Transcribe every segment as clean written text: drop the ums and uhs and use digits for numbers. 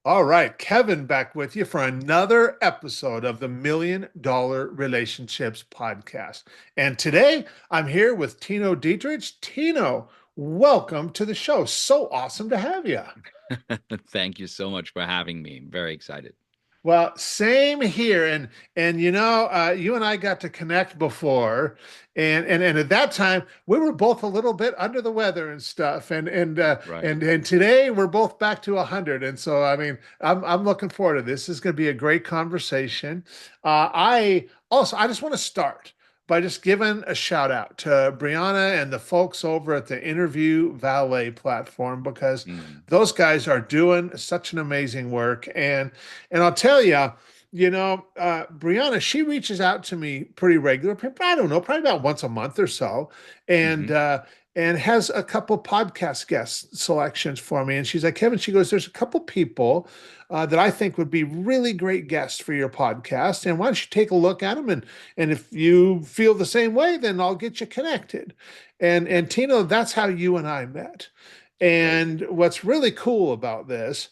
All right, Kevin back with you for another episode of the $1 Million Relationships Podcast. And today I'm here with Tino Dietrich. Tino, welcome to the show. So awesome to have you. Thank you so much for having me. I'm very excited. Well, same here, and you and I got to connect before, and at that time we were both a little bit under the weather and stuff, Right. and today we're both back to 100, and so I mean I'm looking forward to this. This is going to be a great conversation. I just want to start by just giving a shout out to Brianna and the folks over at the Interview Valet platform because Mm, those guys are doing such an amazing work and I'll tell you, Brianna, she reaches out to me pretty regular. I don't know, probably about once a month or so, and hmm uh, and has a couple podcast guest selections for me. And she's like, Kevin, she goes, there's a couple people that I think would be really great guests for your podcast, and why don't you take a look at them? And if you feel the same way, then I'll get you connected. Yeah. And Tino, that's how you and I met. Great. And what's really cool about this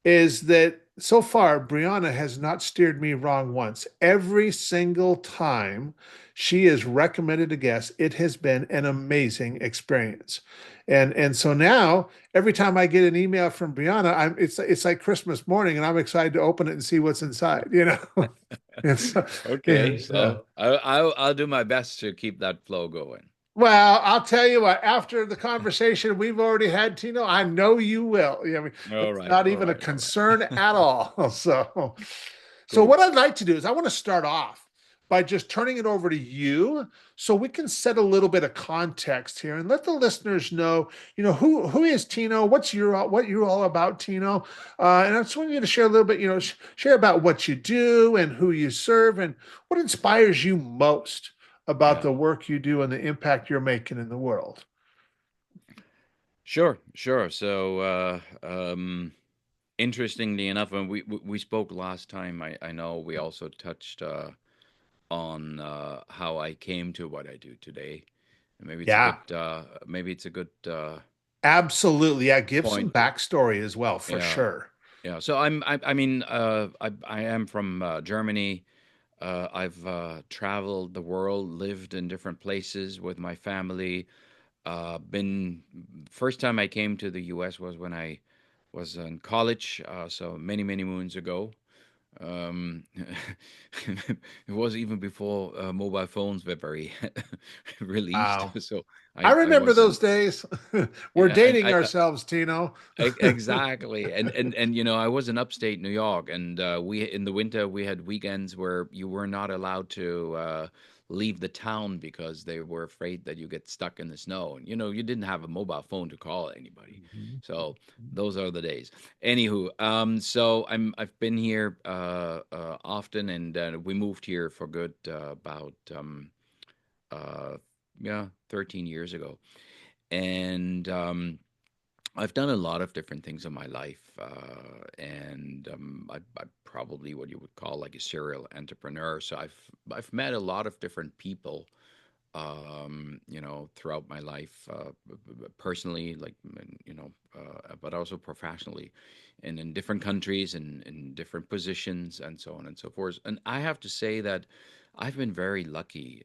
is that so far, Brianna has not steered me wrong once. Every single time she has recommended a guest, it has been an amazing experience. And so now, every time I get an email from Brianna, it's like Christmas morning, and I'm excited to open it and see what's inside. And so, Okay. and So I'll do my best to keep that flow going. well, I'll tell you what, after the conversation we've already had, Tino, I know you will. I mean, All that's right. not All even a right. All right. concern at all. So Cool. what I'd like to do is I want to start off by just turning it over to you so we can set a little bit of context here and let the listeners know, who is Tino, what you're all about, Tino. And I just want you to share a little bit, share about what you do and who you serve and what inspires you most about Yeah. the work you do and the impact you're making in the world. Sure. Sure. Interestingly enough, when we spoke last time, I know we also touched on how I came to what I do today. And Yeah, maybe it's a good absolutely. Yeah, give some point. backstory as well, for Yeah. sure. Yeah, so I mean, I am from Germany. I've traveled the world, lived in different places with my family. Been First time I came to the U.S. was when I was in college, so many moons ago. Um, it was even before mobile phones were very released. Wow. So I I remember was those days. We're yeah, dating ourselves, Tino. Exactly. And I was in upstate New York, and we in the winter we had weekends where you were not allowed to leave the town because they were afraid that you get stuck in the snow. And you didn't have a mobile phone to call anybody. Mhm. So those are the days. Anywho, so I've been here often, and we moved here for good about uh, yeah 13 years ago, and I've done a lot of different things in my life, and I'm probably what you would call like a serial entrepreneur. So I've met a lot of different people, throughout my life, personally, like but also professionally, and in different countries and in different positions, and so on and so forth. And I have to say that I've been very lucky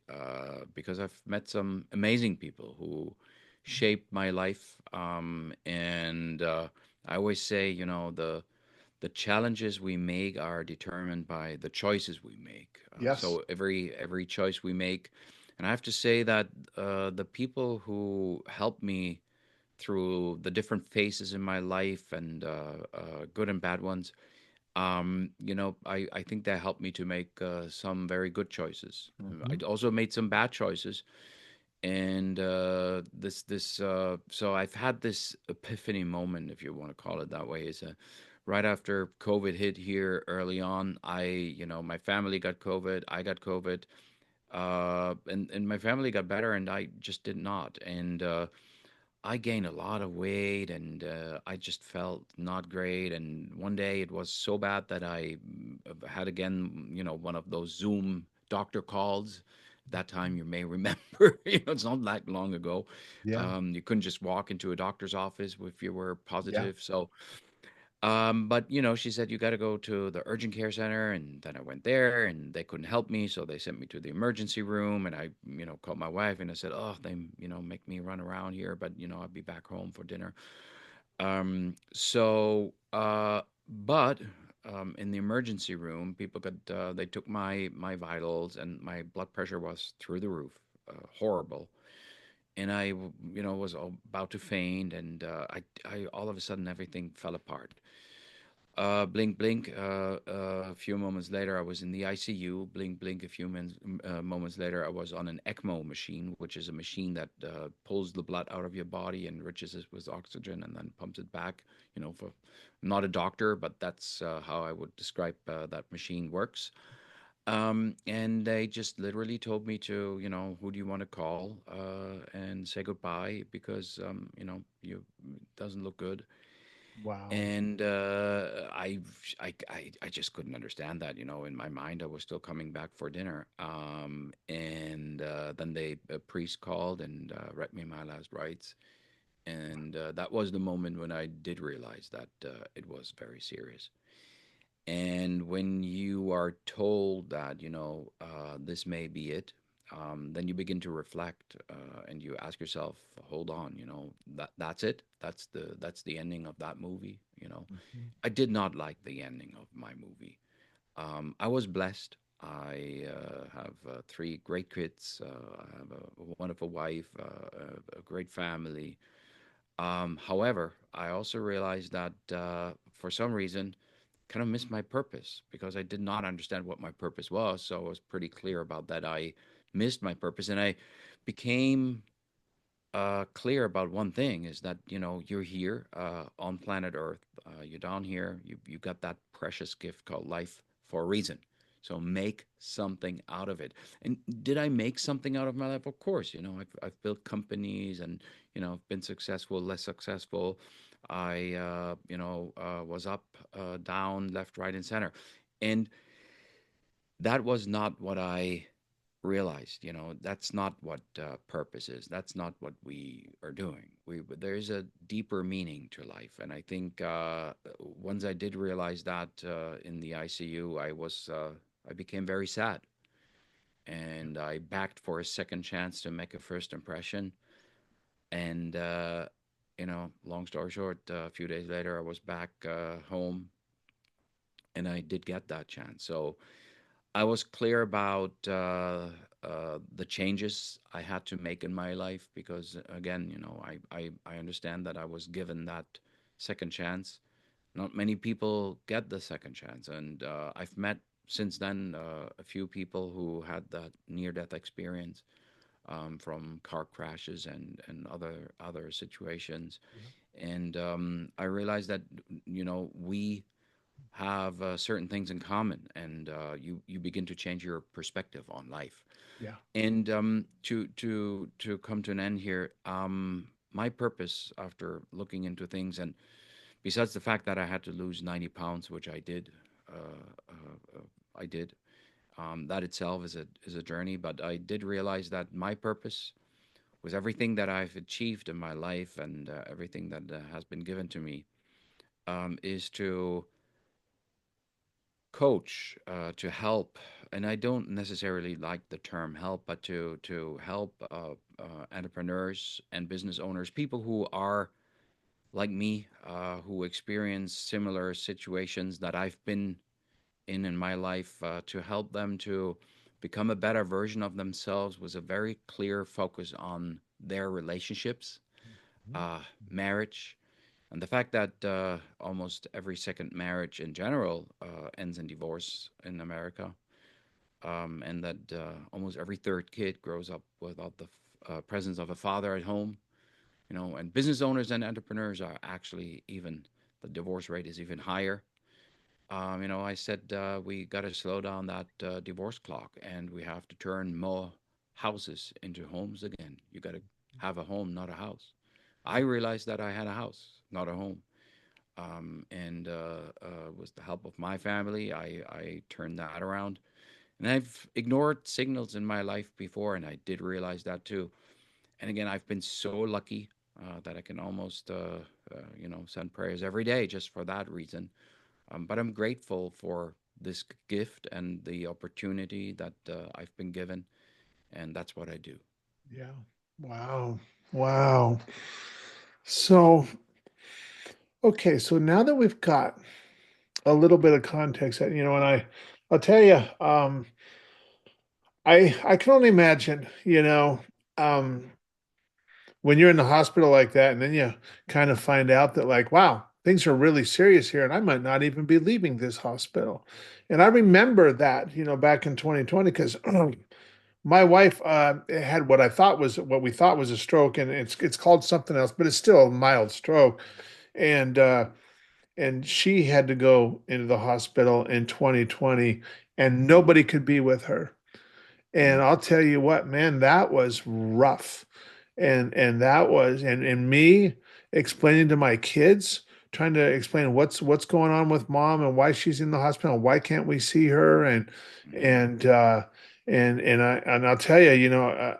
because I've met some amazing people who shaped my life. And I always say, the challenges we make are determined by the choices we make. Yes. So every choice we make, and I have to say that the people who helped me through the different phases in my life, and good and bad ones, I think that helped me to make some very good choices. Mhm. I also made some bad choices, and so I've had this epiphany moment, if you want to call it that way. Is right after COVID hit here early on. My family got COVID, I got COVID, and my family got better, and I just did not. And I gained a lot of weight, and I just felt not great. And one day it was so bad that I had again, one of those Zoom doctor calls. That time you may remember, it's not that long ago. Yeah. You couldn't just walk into a doctor's office if you were Yeah. positive. So But she said you got to go to the urgent care center, and then I went there, and they couldn't help me, so they sent me to the emergency room, and I, called my wife, and I said, oh, they, make me run around here, but I'll be back home for dinner. But in the emergency room, people could they took my vitals, and my blood pressure was through the roof, horrible, and was about to faint, and I all of a sudden everything fell apart. Blink, blink. A few moments later, I was in the ICU. Blink, blink. A few moments later, I was on an ECMO machine, which is a machine that pulls the blood out of your body, enriches it with oxygen, and then pumps it back. For I'm not a doctor, but that's how I would describe that machine works. And they just literally told me to, who do you want to call and say goodbye because, you doesn't look good. Wow. And I just couldn't understand that. In my mind, I was still coming back for dinner. And then a priest called and read me my last rites. And that was the moment when I did realize that it was very serious. And when you are told that, this may be it, then you begin to reflect and you ask yourself, hold on, that's it. That's the ending of that movie. Mhm. I did not like the ending of my movie. I was blessed. I have three great kids. I have a wonderful wife, a great family. However, I also realized that for some reason, kind of missed my purpose because I did not understand what my purpose was. So I was pretty clear about that. I missed my purpose, and I became clear about one thing: is that you're here on planet Earth. You're down here. You got that precious gift called life for a reason. So make something out of it. And did I make something out of my life? Of course. I've built companies, and I've been successful, less successful. I was up, down, left, right, and center, and that was not what I realized. That's not what purpose is. That's not what we are doing. There's a deeper meaning to life, and I think once I did realize that in the ICU, I became very sad, and I backed for a second chance to make a first impression. And long story short, a few days later, I was back home, and I did get that chance. So I was clear about the changes I had to make in my life because, again, I understand that I was given that second chance. Not many people get the second chance, and I've met since then a few people who had that near-death experience from car crashes and other situations, Yeah. and I realized that we have certain things in common, and you begin to change your perspective on life. Yeah. And to come to an end here, my purpose after looking into things, and besides the fact that I had to lose 90 pounds, which I did, I did. That itself is a journey, but I did realize that my purpose was everything that I've achieved in my life and everything that has been given to me is to coach, to help, and I don't necessarily like the term help, but to help entrepreneurs and business owners, people who are like me, who experience similar situations that I've been in my life, to help them to become a better version of themselves, was a very clear focus on their relationships, Mhm. marriage, and the fact that almost every second marriage in general ends in divorce in America, and that almost every third kid grows up without the presence of a father at home. And business owners and entrepreneurs are actually even the divorce rate is even higher. I said we got to slow down that divorce clock, and we have to turn more houses into homes again. You got to have a home, not a house. I realized that I had a house, not a home. And with the help of my family, I turned that around. And I've ignored signals in my life before, and I did realize that too. And again, I've been so lucky. that I can almost, send prayers every day just for that reason. But I'm grateful for this gift and the opportunity that I've been given, and that's what I do. Yeah. Wow. Wow. So, okay, so now that we've got a little bit of context, and I'll tell you, I can only imagine, um, when you're in the hospital like that, and then you kind of find out that, like, wow, things are really serious here, and I might not even be leaving this hospital. And I remember that, back in 2020, because my wife had what we thought was a stroke, and it's called something else, but it's still a mild stroke. And she had to go into the hospital in 2020, and nobody could be with her. And Mm, I'll tell you what, man, that was rough. And that was and me explaining to my kids, trying to explain what's going on with mom and why she's in the hospital, and why can't we see her, mm, and uh I'll tell you,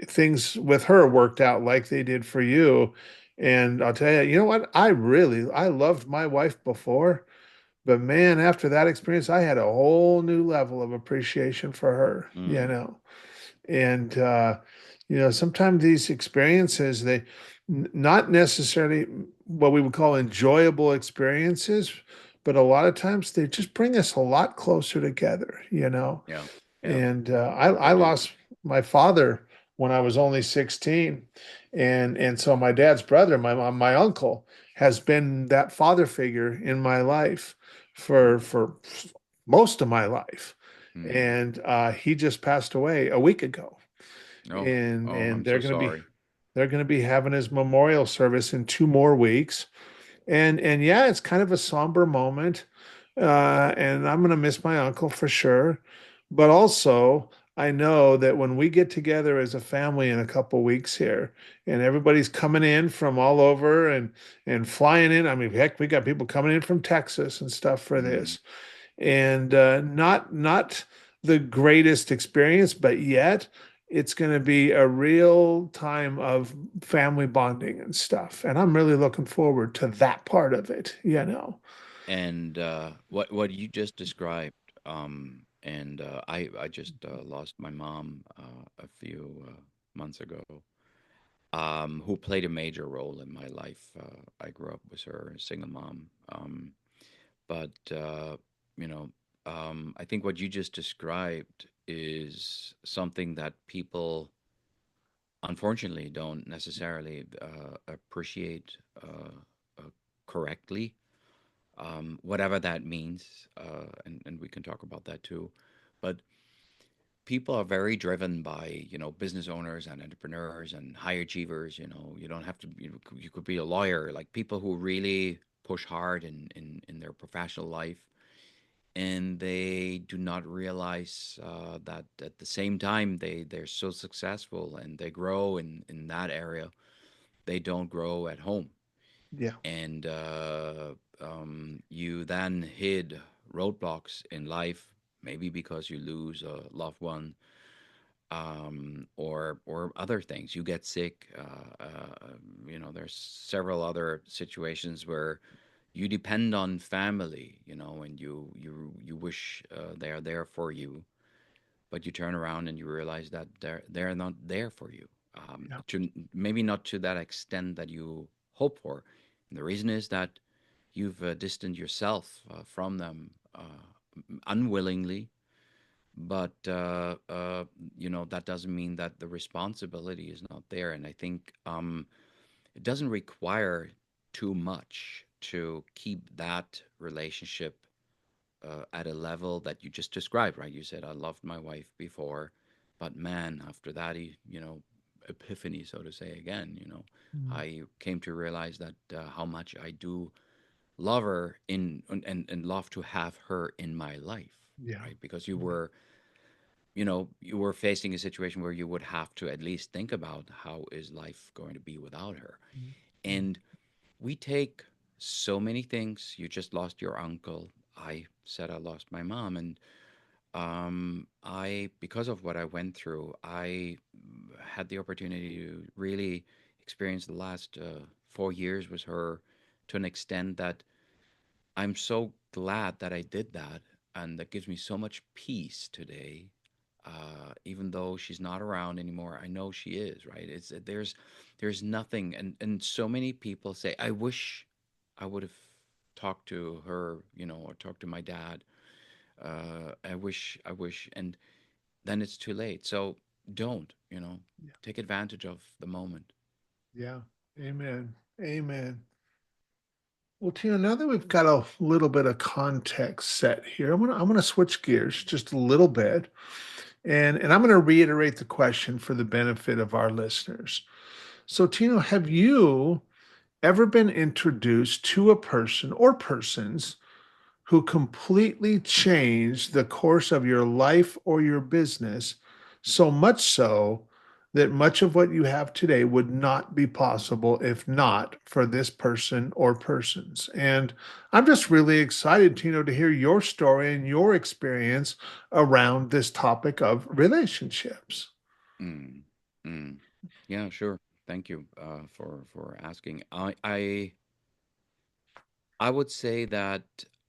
things with her worked out like they did for you. And I'll tell you, you know what? I loved my wife before, but man, after that experience, I had a whole new level of appreciation for her, mm. and sometimes these experiences, not necessarily what we would call enjoyable experiences, but a lot of times they just bring us a lot closer together. Yeah, yeah, And they I do. lost my father when I was only 16. And so my dad's brother, my uncle, has been that father figure in my life Mm, for most of my life. mm. And he just passed away a week ago. Oh, And oh, and I'm so sorry. they're going to be having his memorial service in 2 more weeks. And yeah, it's kind of a somber moment. And I'm going to miss my uncle for sure. But also, I know that when we get together as a family in a couple weeks here, and everybody's coming in from all over and flying in. I mean, heck, we got people coming in from Texas and stuff for Mm. this. And not the greatest experience, but yet it's going to be a real time of family bonding and stuff. And I'm really looking forward to that part of it. And what you just described, and I just lost my mom a few months ago, who played a major role in my life. I grew up with her, a single mom. But you know, I think what you just described is something that people unfortunately don't necessarily appreciate uh, correctly, whatever that means, and we can talk about that too. But people are very driven by business owners and entrepreneurs and high achievers. You don't have to. You could be a lawyer, like people who really push hard in their professional life, and they do not realize that at the same time they're so successful and they grow in that area, they don't grow at home. Yeah. And you then hit roadblocks in life, maybe because you lose a loved one, or other things. You get sick. There's several other situations where you depend on family, and you wish they are there for you, but you turn around and you realize that they're not there for you. Yeah. To maybe not to that extent that you hope for. And the reason is that you've distanced yourself from them unwillingly, but that doesn't mean that the responsibility is not there. And I think it doesn't require too much to keep that relationship at a level that you just described, right? You said, I loved my wife before, but man, after that, epiphany, so to say, again, Mm. I came to realize that how much I do love her and love to have her in my life, Yeah. right? Because Yeah. you were facing a situation where you would have to at least think about how is life going to be without her. Mm. Mm. And we take so many things. You just lost your uncle. I said I lost my mom, and I because of what I went through, I had the opportunity to really experienced the last 4 years with her to an extent that I'm so glad that I did that, and that gives me so much peace today. Even though she's not around anymore, I know she is, right. There's nothing, and so many people say, I wish I would have talked to her, or talked to my dad. I wish, and then it's too late. So don't, Yeah. take advantage of the moment. Yeah. Amen. Amen. Well, Tina, now that we've got a little bit of context set here, I'm gonna switch gears just a little bit, and I'm gonna reiterate the question for the benefit of our listeners. So, Tino, have you ever been introduced to a person or persons who completely changed the course of your life or your business, so much so that much of what you have today would not be possible if not for this person or persons? And I'm just really excited, Tino, to hear your story and your experience around this topic of relationships. Mm, mm. Yeah, sure. Thank you for asking. I would say that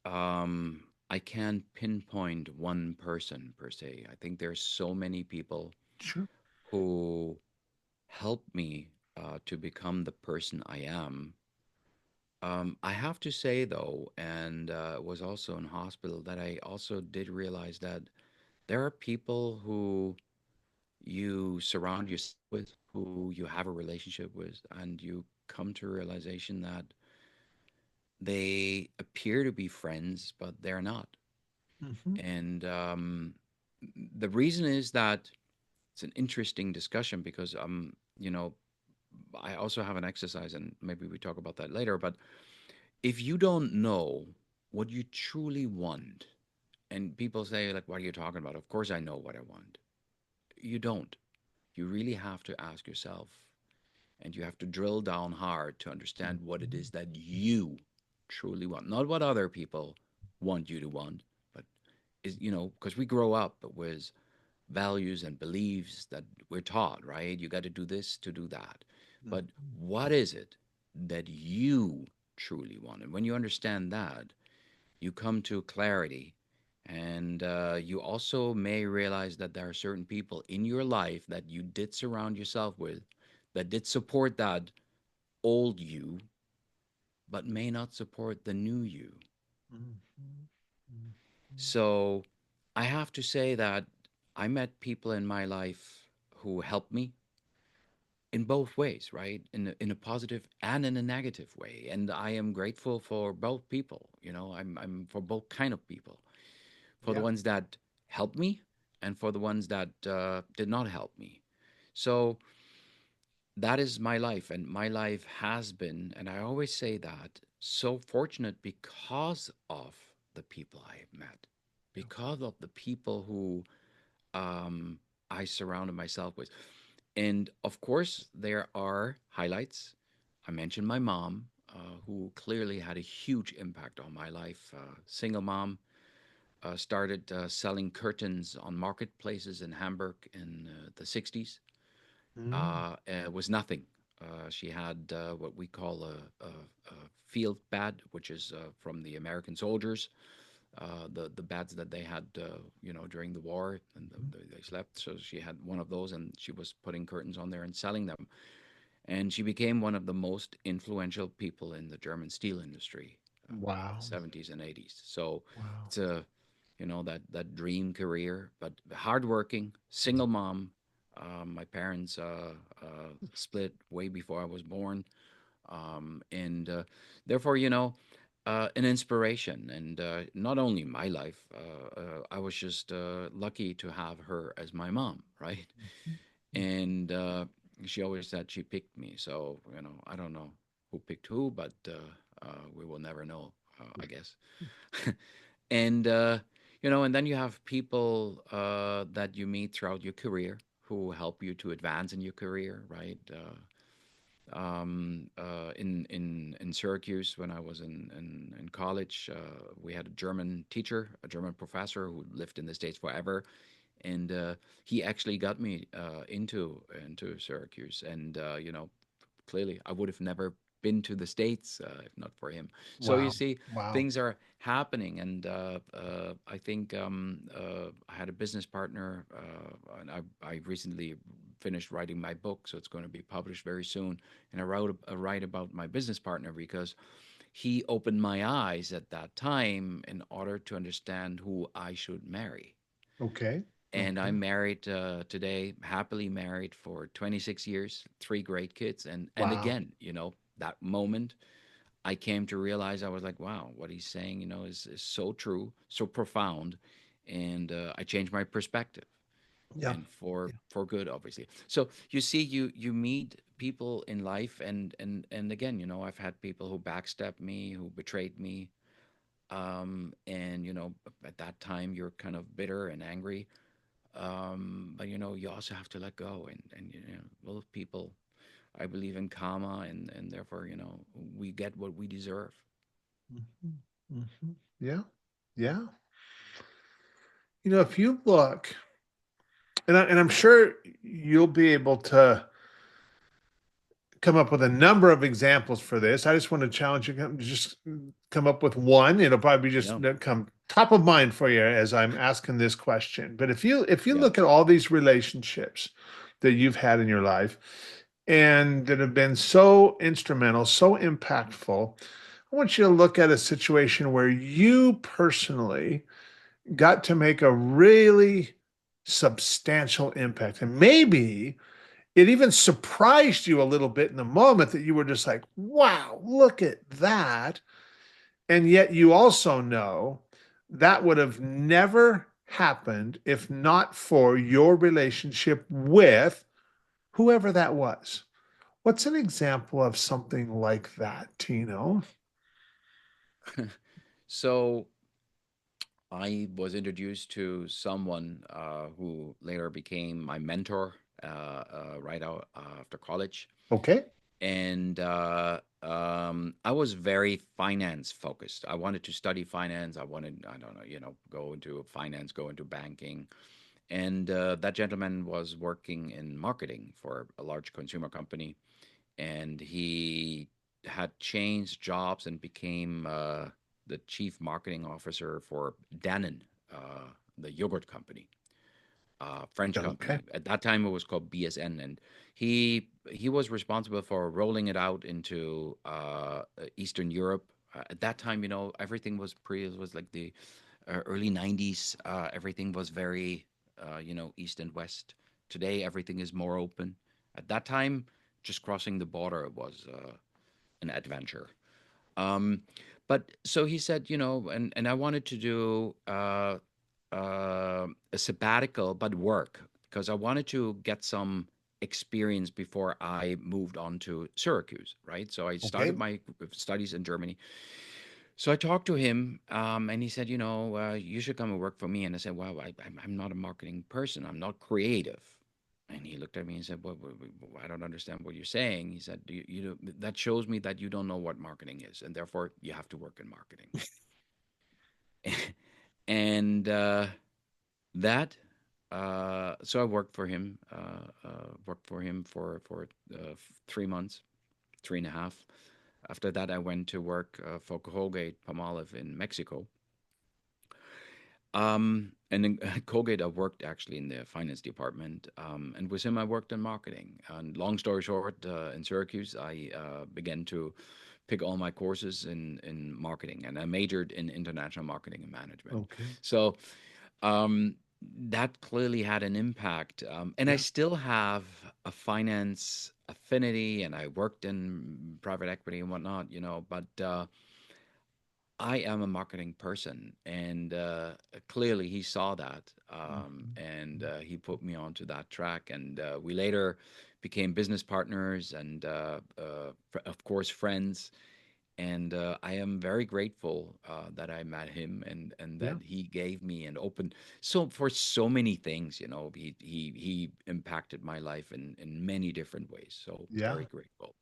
I can't pinpoint one person per se. I think there's so many people Sure. who helped me to become the person I am. I have to say though, and was also in hospital, that I also did realize that there are people who you surround yourself with, who you have a relationship with, and you come to a realization that they appear to be friends, but they're not. Mhm. And the reason is that it's an interesting discussion because I also have an exercise, and maybe we talk about that later. But if you don't know what you truly want, and people say like, "What are you talking about?" Of course, I know what I want. You don't. You really have to ask yourself, and you have to drill down hard to understand what it is that you truly want, not what other people want you to want, but because we grow up with values and beliefs that we're taught, right? You got to do this to do that. But what is it that you truly want? And when you understand that, you come to clarity. And you also may realize that there are certain people in your life that you did surround yourself with that did support that old you, but may not support the new you. Mhm. Mhm. So I have to say that I met people in my life who helped me in both ways, right? In a positive and in a negative way. And I am grateful for both people. I'm for both kind of people. For the Yeah. ones that helped me and for the ones that did not help me. So that is my life, and my life has been, and I always say that, so fortunate because of the people I have met, Yeah. because of the people who um, I surrounded myself with. And of course, there are highlights. I mentioned my mom, who clearly had a huge impact on my life. Single mom, started selling curtains on marketplaces in Hamburg in the 60s. Mm. It was nothing. She had what we call a field bed, which is from the American soldiers, the beds that they had, during the war, and they slept. So she had one of those, and she was putting curtains on there and selling them. And she became one of the most influential people in the German steel industry in the Wow. 70s and 80s. So Wow. it's that dream career, but hardworking, single mom. My parents split way before I was born, and therefore, an inspiration. And not only my life, I was just lucky to have her as my mom, right? And she always said she picked me. So I don't know who picked who, but we will never know, I guess. And and then you have people that you meet throughout your career who help you to advance in your career, right? In Syracuse, when I was in college, we had a German teacher, a German professor who lived in the States forever, and he actually got me into Syracuse, and clearly I would have never been to the States if not for him. So you Wow. see, Wow. things are happening, and I think I had a business partner, and I recently finished writing my book, so it's going to be published very soon. And I wrote a write about my business partner because he opened my eyes at that time in order to understand who I should marry. Okay. And Okay. I'm married today, happily married for 26 years, three great kids. And Wow. again, that moment I came to realize, I was like, wow, what he's saying, is so true, so profound. And I changed my perspective, Yeah. and for Yeah. for good, obviously. So you see, you meet people in life, and again, I've had people who backstabbed me, who betrayed me, and at that time you're kind of bitter and angry, but you also have to let go, and both people. I believe in karma, and therefore, we get what we deserve. Mhm. Mhm. Yeah. Yeah. If you look, and I'm sure you'll be able to come up with a number of examples for this. I just want to challenge you to just come up with one. It'll probably just Yeah, come top of mind for you as I'm asking this question. But if you yeah. look at all these relationships that you've had in your life and that have been so instrumental, so impactful, I want you to look at a situation where you personally got to make a really substantial impact. And maybe it even surprised you a little bit in the moment that you were just like, wow, look at that. And yet you also know that would have never happened if not for your relationship with whoever that was. What's an example of something like that, Tino? So I was introduced to someone who later became my mentor right out after college. Okay. And I was very finance focused. I wanted to study finance. I wanted, I don't know, go into finance, go into banking. And that gentleman was working in marketing for a large consumer company. And he had changed jobs and became the chief marketing officer for Danone, the yogurt company, French Okay. company. At that time, it was called BSN, and he was responsible for rolling it out into Eastern Europe. At that time, everything was it was like the early '90s. Everything was very, East and West. Today, everything is more open. At that time, just crossing the border was an adventure. Um, but so he said, and I wanted to do a sabbatical, but work, because I wanted to get some experience before I moved on to Syracuse, right? So I started Okay. my studies in Germany. So I talked to him, and he said, you should come and work for me. And I said, well, I'm not a marketing person. I'm not creative. And he looked at me and said, I don't understand what you're saying. He said, that shows me that you don't know what marketing is, and therefore you have to work in marketing. And that, so I worked for him for 3 months, 3.5. After that, I went to work for Colgate Palmolive in Mexico. And then Colgate, I worked actually in the finance department, and with him, I worked in marketing. And long story short, in Syracuse, I began to pick all my courses in marketing, and I majored in international marketing and management. Okay. So um, that clearly had an impact. And I Yeah. still have a finance affinity, and I worked in private equity and whatnot, but I am a marketing person, and clearly he saw that, Mhm. and he put me onto that track. And we later became business partners, and of course friends. And I am very grateful that I met him, and Yeah. that he gave me an open for so many things. He impacted my life in many different ways. So Yeah. very grateful.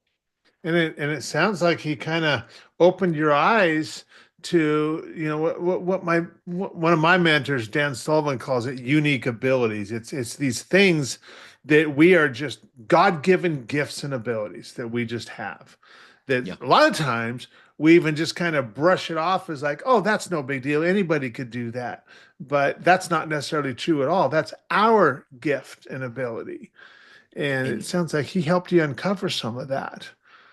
And it sounds like he kind of opened your eyes to what one of my mentors Dan Sullivan calls it unique abilities. It's these things that we are just God-given gifts and abilities that we just have. That Yeah. a lot of times we even just kind of brush it off as like, oh, that's no big deal. Anybody could do that. But that's not necessarily true at all. That's our gift and ability. And it And sounds like he helped you uncover some of that.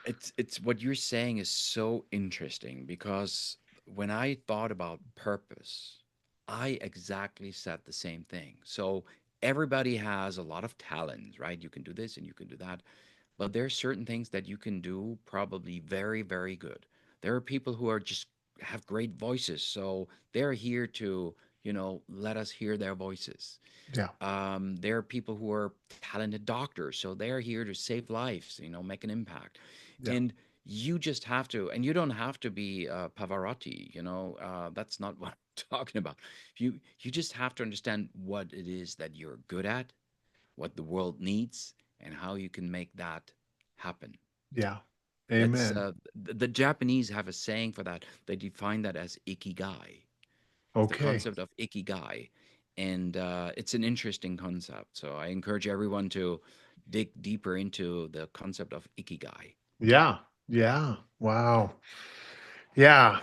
it's what you're saying is so interesting because when I thought about purpose, I exactly said the same thing. So everybody has a lot of talents, right? You can do this and you can do that. But there are certain things that you can do probably very, very good. There are people who are just have great voices, so they're here to, let us hear their voices. Yeah. There are people who are talented doctors, so they're here to save lives, make an impact. Yeah. And you just have to, and you don't have to be Pavarotti, that's not what I'm talking about. You just have to understand what it is that you're good at, what the world needs, and how you can make that happen. Yeah. That's Amen. the Japanese have a saying for that. They define that as ikigai. It's the Okay. concept of ikigai, and it's an interesting concept. So I encourage everyone to dig deeper into the concept of ikigai. Yeah. Yeah. Wow. Yeah.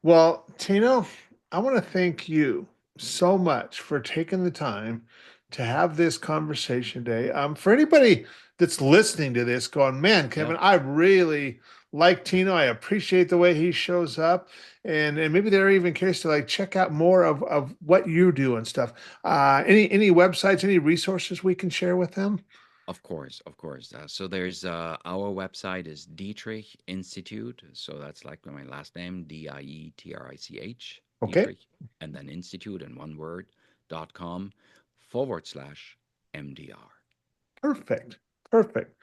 Well, Tino, I want to thank you so much for taking the time to have this conversation today. For anybody that's listening to this, going, man, Yeah, Kevin, I really like Tino. I appreciate the way he shows up, and maybe they're even curious to like check out more of what you do and stuff. Any websites, any resources we can share with them? of course, of course. So there's our website is Dietrich Institute. So that's like my last name, Dietrich, Okay. Dietrich, and then Institute in one word, .com/MDR. Perfect. Perfect.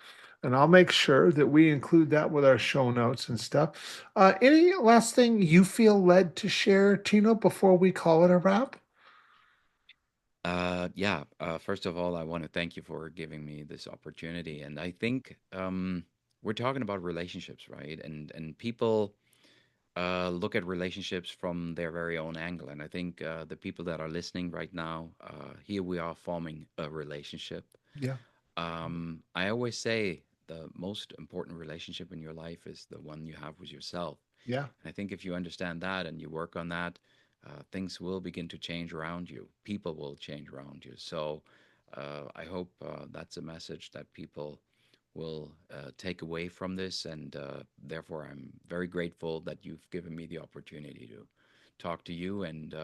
And I'll make sure that we include that with our show notes and stuff. Any last thing you feel led to share, Tino, before we call it a wrap? Yeah. First of all, I want to thank you for giving me this opportunity. And I think we're talking about relationships, right? And people look at relationships from their very own angle. And I think the people that are listening right now, here we are forming a relationship. Yeah. I always say the most important relationship in your life is the one you have with yourself. Yeah. And I think if you understand that and you work on that, things will begin to change around you. People will change around you. So I hope that's a message that people will take away from this. And therefore, I'm very grateful that you've given me the opportunity to talk to you and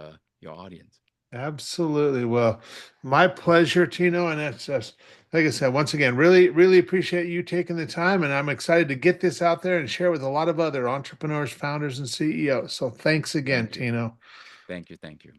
your audience. Absolutely. Well, my pleasure, Tino. And that's just, like I said, once again, really, really appreciate you taking the time. And I'm excited to get this out there and share with a lot of other entrepreneurs, founders, and CEOs. So thanks again, Thank you. Tino. Thank you. Thank you.